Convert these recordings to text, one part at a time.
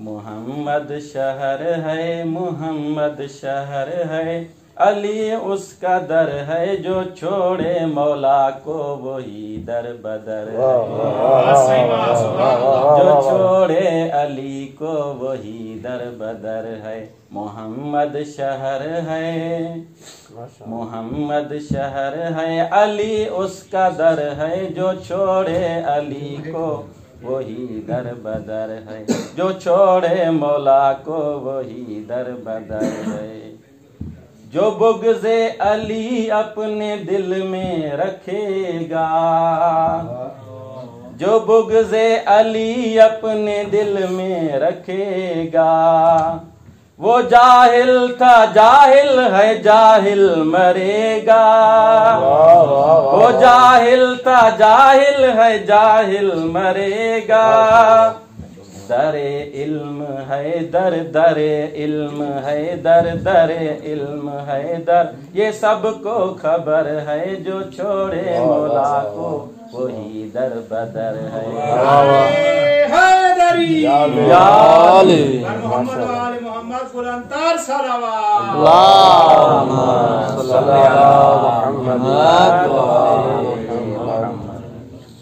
मोहम्मद शहर है, मोहम्मद शहर है, अली उसका दर है, जो छोड़े मौला को वही दर बदर है। जो छोड़े अली को वही दर बदर है। मोहम्मद शहर है, मोहम्मद शहर है, अली उसका दर है, जो छोड़े अली को वही दर बदर है। जो छोड़े मौला को वही दर बदर है। जो बुग़्ज़े अली अपने दिल में रखेगा, जो बुग़्ज़े अली अपने दिल में रखेगा, वो जाहिल था जाहिल है, जाहिल मरेगा। वो जाहिल था जाहिल है, जाहिल मरेगा। दरे इल्म है दर, दरे इल्म है दर, दरे इल्म है दर, ये सबको खबर है, जो छोड़े मौला को वही दर बदर है।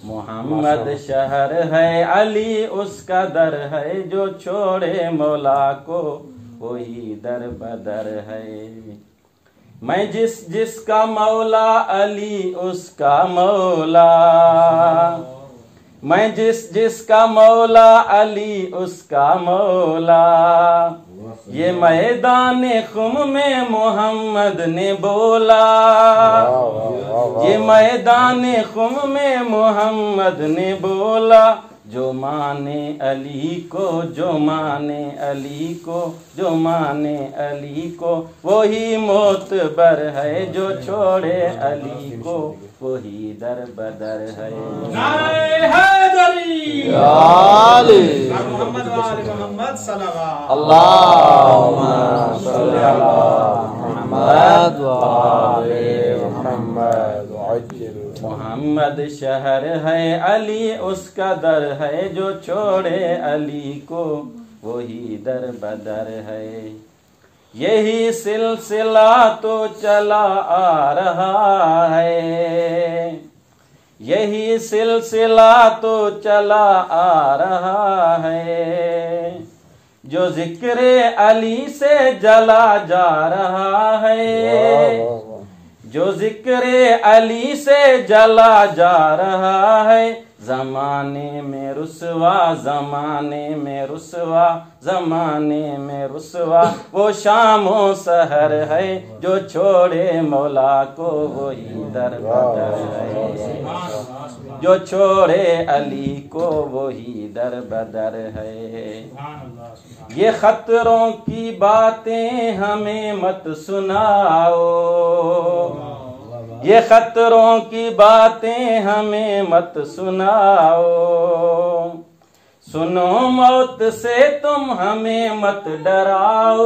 मोहम्मद शहर है, अली उसका दर है, जो छोड़े मौला को वही दर बदर है। मैं जिसका मौला अली उसका मौला, मैं जिसका मौला अली उसका मौला, ये मैदान खुम में मोहम्मद ने बोला। ये मैदान खुम में मोहम्मद ने बोला, जो माने अली को, जो माने अली को, जो माने अली को, वही मोतबर है, जो छोड़े अली को वही दर बदर है। नारे हैदरी मोहम्मद वाले मोहम्मद सल्लल्लाहु अल्लाहुम्मा सल्ली अला मुहम्मद व आले मुहम्मद। मोहम्मद शहर है, अली उसका दर है, जो छोड़े अली को वही दर बदर है। यही सिलसिला तो चला आ रहा है, यही सिलसिला तो चला आ रहा है, जो जिक्र अली से जला जा रहा है, जो जिक्र अली से जला जा रहा है। ज़माने में रुसवा, ज़माने में रुसवा, ज़माने में रुसवा, वो शामो सहर है, जो छोड़े मौला को वही दर बदर है। जो छोड़े अली को वही दर बदर है। ये खतरों की बातें हमें मत सुनाओ, ये खतरों की बातें हमें मत सुनाओ। सुनो मौत से तुम हमें मत डराओ,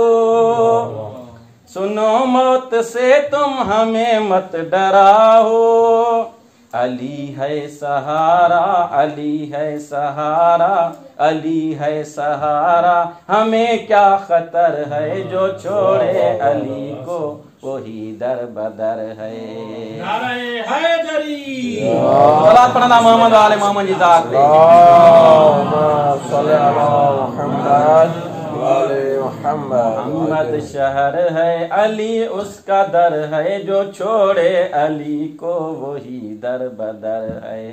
सुनो मौत से तुम हमें मत डराओ। अली है सहारा, अली है सहारा, अली है सहारा, हमें क्या खतर है, जो छोड़े अली को वही दर बदर है। नारे हैदरी सलात पढ़ना मोहम्मद वाले मोहम्मद जी साहब। मोहम्मद शहर है, अली उसका दर है, जो छोड़े अली को वही दर बदर है।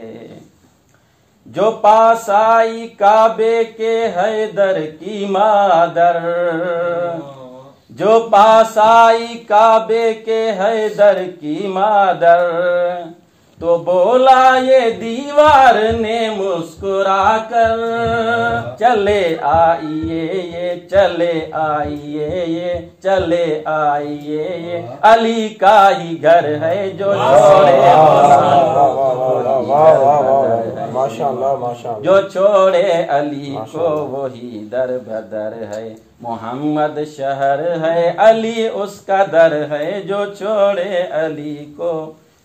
जो पास आई काबे के हैदर की मादर, जो पास आई काबे के हैदर की मादर, तो बोला ये दीवार ने मुस्कुरा कर, चले आइए ये, चले आइए ये, चले आइए ये, अली का ही घर है, जो छोड़े माशाअल्लाह माशाअल्लाह, जो छोड़े अली को वही दर बदर है। मोहम्मद शहर है, अली उसका दर है, जो छोड़े अली को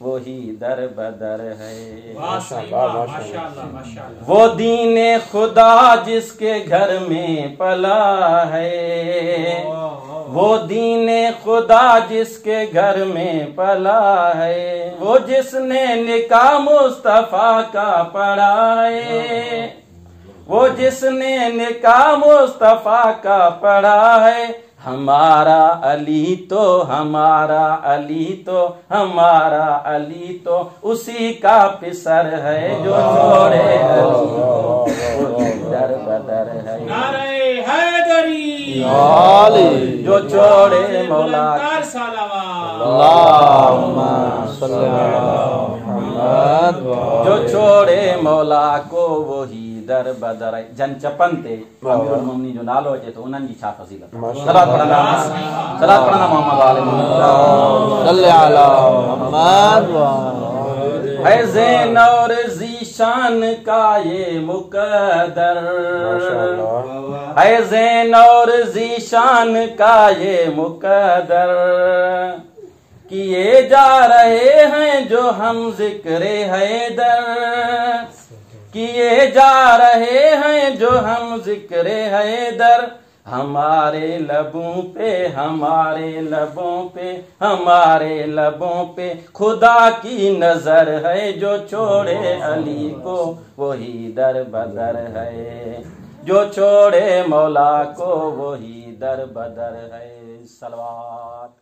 वही दर बदर है। वाह सही वाह, माशाअल्लाह माशाअल्लाह। वो दीने खुदा जिसके घर में पला है, वो दीने खुदा जिसके घर में पला है, वो जिसने निकाह मुस्तफा का पढ़ाए, वो जिसने निकाह मुस्तफा का पढ़ा है। हमारा अली तो हमारा अली तो हमारा अली तो उसी का पिसर है, जो छोड़े अली को दर बदर है। नारे हैदरी, जो छोड़े मौला जो छोड़े मौला को वही दर बदर। जन चपन ते अमीरुल मोमिनीन जो नालो अचे तो उन्हनि जी छा फज़ीलत। सलात पढ़ना मोहम्मद वाले मोहम्मद सल्लल्लाहु अलैहि वसल्लम। है ज़ैन और ज़ीशान का ये मुक़द्दर, है ज़ैन और ज़ीशान का ये मुक़द्दर, किए जा रहे हैं जो हम ज़िक्रे हैदर, किए जा रहे हैं जो हम ज़िक्रे हैदर। हमारे लबों पे हमारे लबों पे हमारे लबों पे खुदा की नजर है, जो छोड़े अली को वही दर बदर है, जो छोड़े मौला को वही दर बदर है। सलवात।